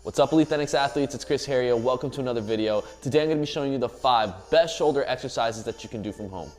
What's up, Elite ThenX athletes? It's Chris here. Welcome to another video. Today I'm going to be showing you the 5 best shoulder exercises that you can do from home.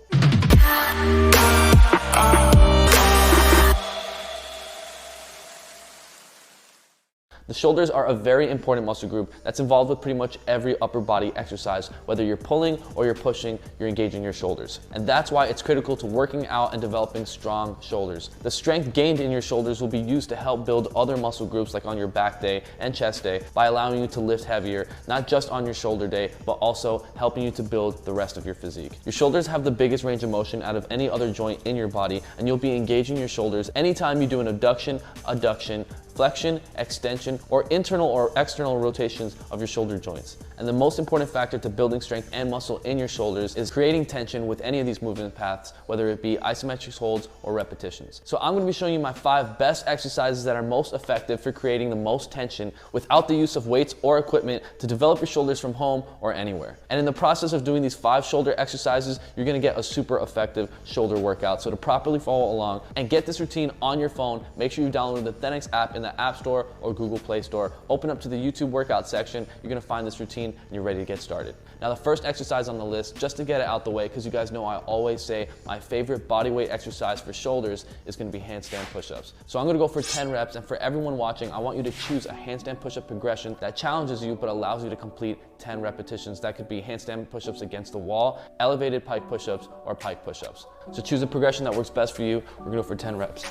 The shoulders are a very important muscle group that's involved with pretty much every upper body exercise. Whether you're pulling or you're pushing, you're engaging your shoulders. And that's why it's critical to working out and developing strong shoulders. The strength gained in your shoulders will be used to help build other muscle groups like on your back day and chest day by allowing you to lift heavier, not just on your shoulder day, but also helping you to build the rest of your physique. Your shoulders have the biggest range of motion out of any other joint in your body, and you'll be engaging your shoulders anytime you do an abduction, adduction, flexion, extension, or internal or external rotations of your shoulder joints. And the most important factor to building strength and muscle in your shoulders is creating tension with any of these movement paths, whether it be isometric holds or repetitions. So I'm going to be showing you my 5 best exercises that are most effective for creating the most tension without the use of weights or equipment to develop your shoulders from home or anywhere. And in the process of doing these 5 shoulder exercises, you're going to get a super effective shoulder workout. So to properly follow along and get this routine on your phone, make sure you download the ThenX app in the App Store or Google Play Store. Open up to the YouTube workout section. You're going to find this routine and you're ready to get started. Now, the first exercise on the list, just to get it out the way, because you guys know I always say my favorite bodyweight exercise for shoulders is going to be handstand push-ups. So I'm going to go for 10 reps, and for everyone watching, I want you to choose a handstand push-up progression that challenges you but allows you to complete 10 repetitions. That could be handstand push-ups against the wall, elevated pike push-ups, or pike push-ups. So choose a progression that works best for you. We're going to go for 10 reps.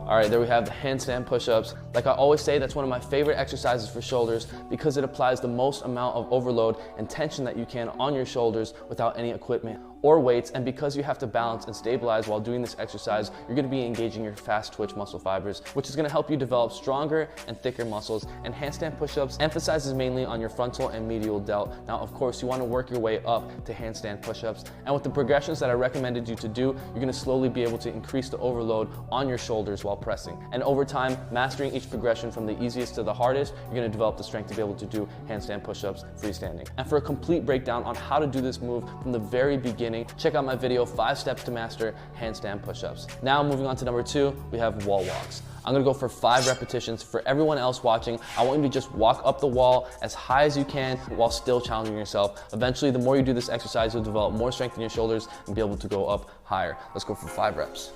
All right, there we have the handstand push-ups. Like I always say, that's one of my favorite exercises for shoulders because it applies the most amount of overload and tension that you can on your shoulders without any equipment or weights. And because you have to balance and stabilize while doing this exercise, you're gonna be engaging your fast twitch muscle fibers, which is gonna help you develop stronger and thicker muscles. And handstand push-ups emphasizes mainly on your frontal and medial delt. Now, of course, you wanna work your way up to handstand push-ups. And with the progressions that I recommended you to do, you're gonna slowly be able to increase the overload on your shoulders while pressing. And over time, mastering each progression from the easiest to the hardest, you're gonna develop the strength to be able to do handstand push-ups freestanding. And for a complete breakdown on how to do this move from the very beginning, check out my video, 5 steps to master handstand push-ups. Now moving on to number 2, we have wall walks. I'm gonna go for 5 repetitions. For everyone else watching, I want you to just walk up the wall as high as you can while still challenging yourself. Eventually, the more you do this exercise, you'll develop more strength in your shoulders and be able to go up higher. Let's go for 5 reps.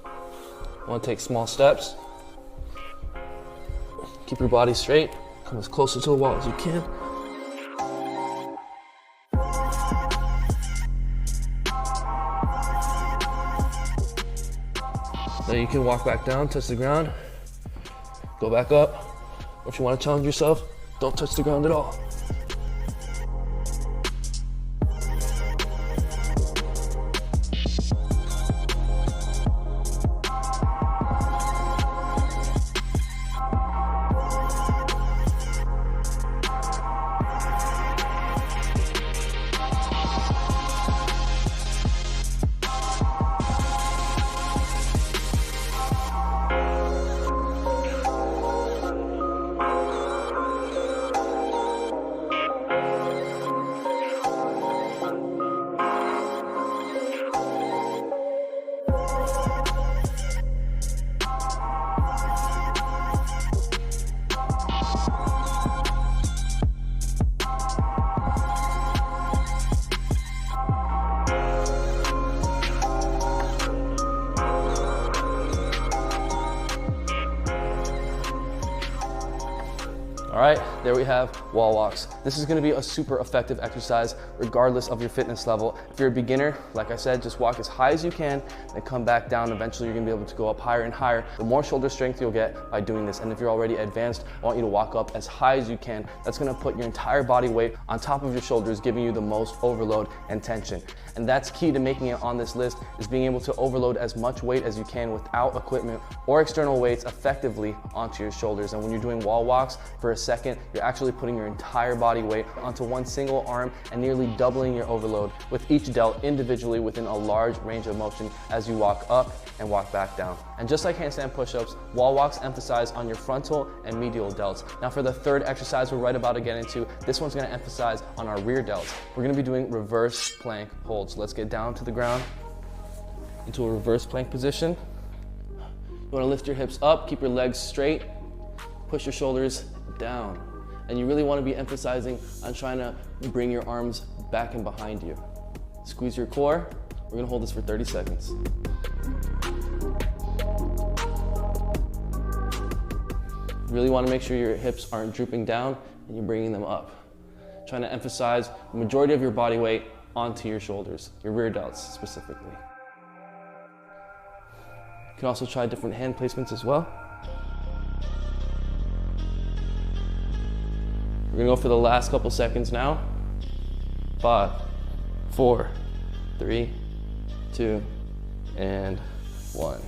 I want to take small steps. Keep your body straight. Come as close to the wall as you can. Then you can walk back down, touch the ground, go back up. Or if you want to challenge yourself, don't touch the ground at all. All right, there we have wall walks. This is gonna be a super effective exercise regardless of your fitness level. If you're a beginner, like I said, just walk as high as you can, then come back down. Eventually, you're gonna be able to go up higher and higher. The more shoulder strength you'll get by doing this. And if you're already advanced, I want you to walk up as high as you can. That's gonna put your entire body weight on top of your shoulders, giving you the most overload and tension. And that's key to making it on this list, is being able to overload as much weight as you can without equipment or external weights effectively onto your shoulders. And when you're doing wall walks, for a second, you're actually putting your entire body body weight onto one single arm and nearly doubling your overload with each delt individually within a large range of motion as you walk up and walk back down. And just like handstand push-ups, wall walks emphasize on your frontal and medial delts. Now for the third exercise we're right about to get into, this one's gonna emphasize on our rear delts. We're gonna be doing reverse plank holds. Let's get down to the ground into a reverse plank position. You wanna lift your hips up, keep your legs straight, push your shoulders down. And you really wanna be emphasizing on trying to bring your arms back and behind you. Squeeze your core. We're gonna hold this for 30 seconds. Really wanna make sure your hips aren't drooping down and you're bringing them up. Trying to emphasize the majority of your body weight onto your shoulders, your rear delts specifically. You can also try different hand placements as well. We're gonna go for the last couple seconds now. 5, 4, 3, 2, and 1.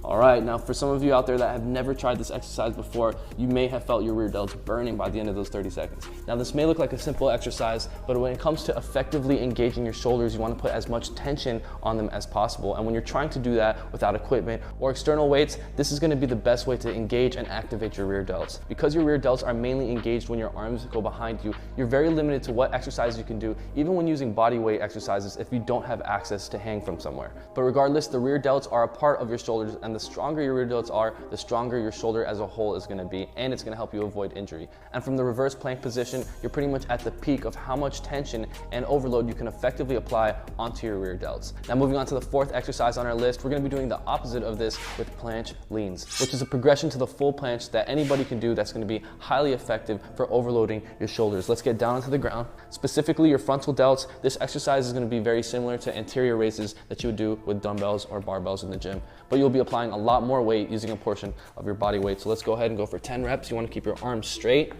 All right, now for some of you out there that have never tried this exercise before, you may have felt your rear delts burning by the end of those 30 seconds. Now this may look like a simple exercise, but when it comes to effectively engaging your shoulders, you want to put as much tension on them as possible. And when you're trying to do that without equipment or external weights, this is going to be the best way to engage and activate your rear delts. Because your rear delts are mainly engaged when your arms go behind you, you're very limited to what exercises you can do, even when using body weight exercises if you don't have access to hang from somewhere. But regardless, the rear delts are a part of your shoulders, and the stronger your rear delts are, the stronger your shoulder as a whole is gonna be, and it's gonna help you avoid injury. And from the reverse plank position, you're pretty much at the peak of how much tension and overload you can effectively apply onto your rear delts. Now moving on to the fourth exercise on our list, we're gonna be doing the opposite of this with planche leans, which is a progression to the full planche that anybody can do that's gonna be highly effective for overloading your shoulders. Let's get down onto the ground. Specifically your frontal delts, this exercise is gonna be very similar to anterior raises that you would do with dumbbells or barbells in the gym, but you'll be applying a lot more weight using a portion of your body weight. So let's go ahead and go for 10 reps. You want to keep your arms straight.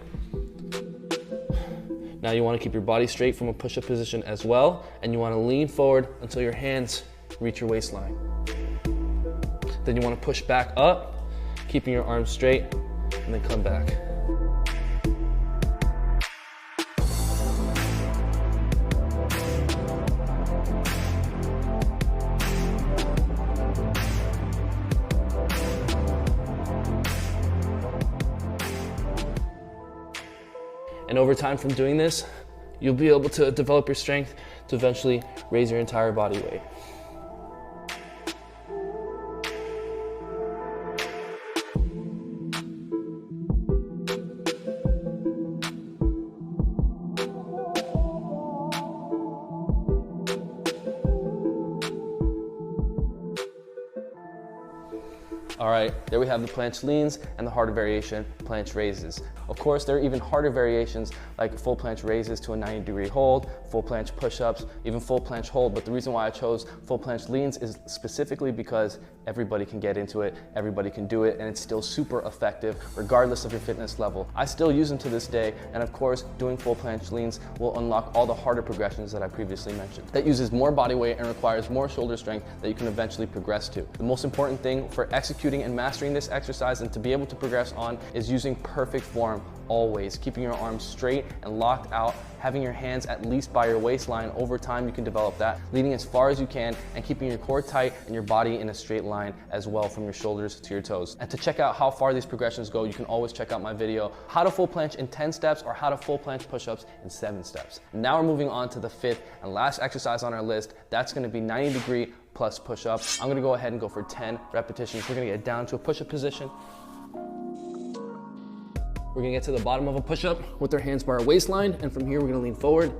Now you want to keep your body straight from a push-up position as well, and you want to lean forward until your hands reach your waistline. Then you want to push back up, keeping your arms straight, and then come back. And over time from doing this, you'll be able to develop your strength to eventually raise your entire body weight. All right, there we have the planche leans and the harder variation, planche raises. Of course, there are even harder variations like full planche raises to a 90-degree hold, full planche push-ups, even full planche hold. But the reason why I chose full planche leans is specifically because everybody can get into it, everybody can do it, and it's still super effective regardless of your fitness level. I still use them to this day, and of course, doing full planche leans will unlock all the harder progressions that I previously mentioned. That uses more body weight and requires more shoulder strength that you can eventually progress to. The most important thing for executing and mastering this exercise and to be able to progress on is using perfect form always, keeping your arms straight and locked out, having your hands at least by your waistline. Over time, you can develop that, leaning as far as you can and keeping your core tight and your body in a straight line as well from your shoulders to your toes. And to check out how far these progressions go, you can always check out my video, how to full planche in 10 steps or how to full planche push-ups in 7 steps. Now we're moving on to the fifth and last exercise on our list. That's gonna be 90-degree plus push-ups. I'm gonna go ahead and go for 10 repetitions. We're gonna get down to a push-up position. We're gonna get to the bottom of a push-up with our hands by our waistline, and from here we're gonna lean forward,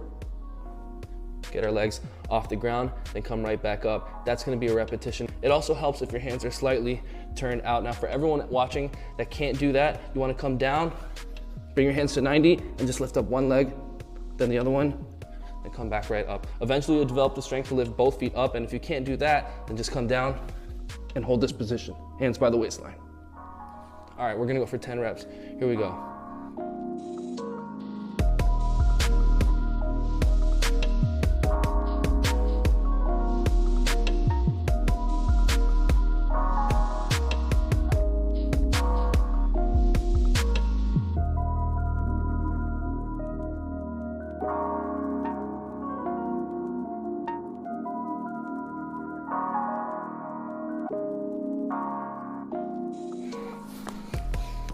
get our legs off the ground, then come right back up. That's gonna be a repetition. It also helps if your hands are slightly turned out. Now for everyone watching that can't do that, you wanna come down, bring your hands to 90, and just lift up one leg, then the other one, and come back right up. Eventually you'll develop the strength to lift both feet up, and if you can't do that, then just come down and hold this position, hands by the waistline. All right, we're gonna go for 10 reps. Here we go.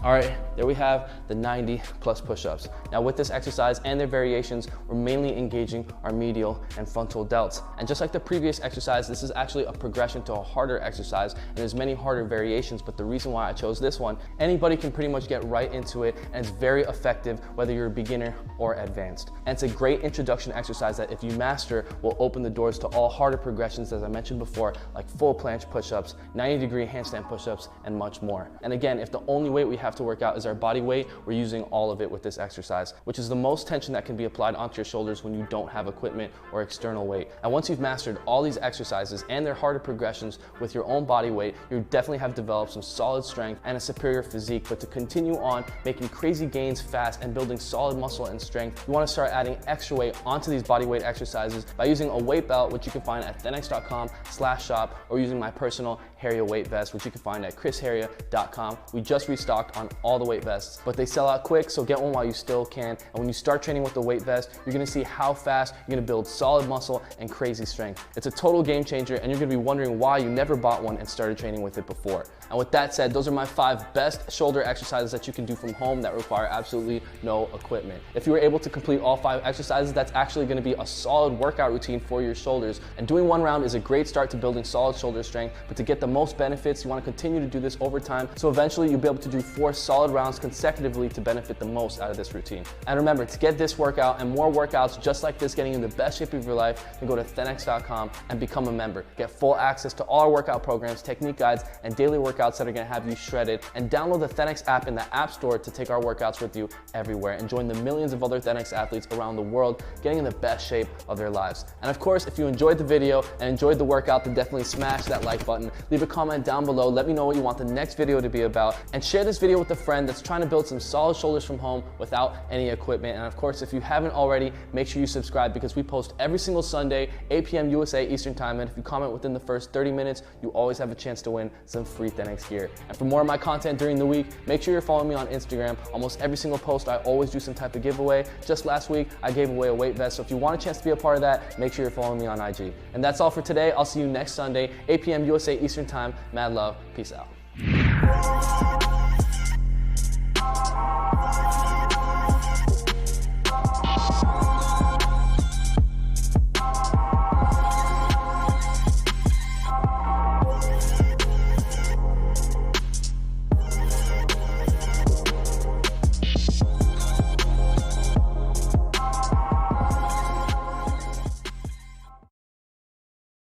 All right, there we have the 90 plus push-ups. Now with this exercise and their variations, we're mainly engaging our medial and frontal delts. And just like the previous exercise, this is actually a progression to a harder exercise, and there's many harder variations, but the reason why I chose this one, anybody can pretty much get right into it, and it's very effective whether you're a beginner or advanced. And it's a great introduction exercise that if you master, will open the doors to all harder progressions, as I mentioned before, like full planche push-ups, 90-degree handstand push-ups, and much more. And again, if the only weight we have to work out is our body weight, we're using all of it with this exercise, which is the most tension that can be applied onto your shoulders when you don't have equipment or external weight. And once you've mastered all these exercises and their harder progressions with your own body weight, you definitely have developed some solid strength and a superior physique. But to continue on making crazy gains fast and building solid muscle and strength, you want to start adding extra weight onto these body weight exercises by using a weight belt, which you can find at thenx.com/shop, or using my personal Harrier weight vest, which you can find at chrisharrier.com. We just restocked on all the weight vests, but they sell out quick, so get one while you still can. And when you start training with the weight vest, you're gonna see how fast you're gonna build solid muscle and crazy strength. It's a total game changer, and you're gonna be wondering why you never bought one and started training with it before. And with that said, those are my 5 best shoulder exercises that you can do from home that require absolutely no equipment. If you were able to complete all 5 exercises, that's actually gonna be a solid workout routine for your shoulders. And doing one round is a great start to building solid shoulder strength, but to get the most benefits, you wanna continue to do this over time, so eventually you'll be able to do 4 solid rounds consecutively to benefit the most out of this routine. And remember, to get this workout and more workouts just like this, getting in the best shape of your life, you can go to thenx.com and become a member. Get full access to all our workout programs, technique guides, and daily workouts that are gonna have you shredded. And download the ThenX app in the App Store to take our workouts with you everywhere, and join the millions of other ThenX athletes around the world getting in the best shape of their lives. And of course, if you enjoyed the video and enjoyed the workout, then definitely smash that like button. Leave a comment down below, let me know what you want the next video to be about, and share this video with a friend that's trying to build some solid shoulders from home without any equipment. And of course, if you haven't already, make sure you subscribe, because we post every single Sunday, 8 p.m. USA Eastern Time, and if you comment within the first 30 minutes, you always have a chance to win some free ThenX gear. And for more of my content during the week, make sure you're following me on Instagram. Almost every single post, I always do some type of giveaway. Just last week, I gave away a weight vest, so if you want a chance to be a part of that, make sure you're following me on IG. And that's all for today. I'll see you next Sunday, 8 p.m. USA Eastern Time. Mad love. Peace out.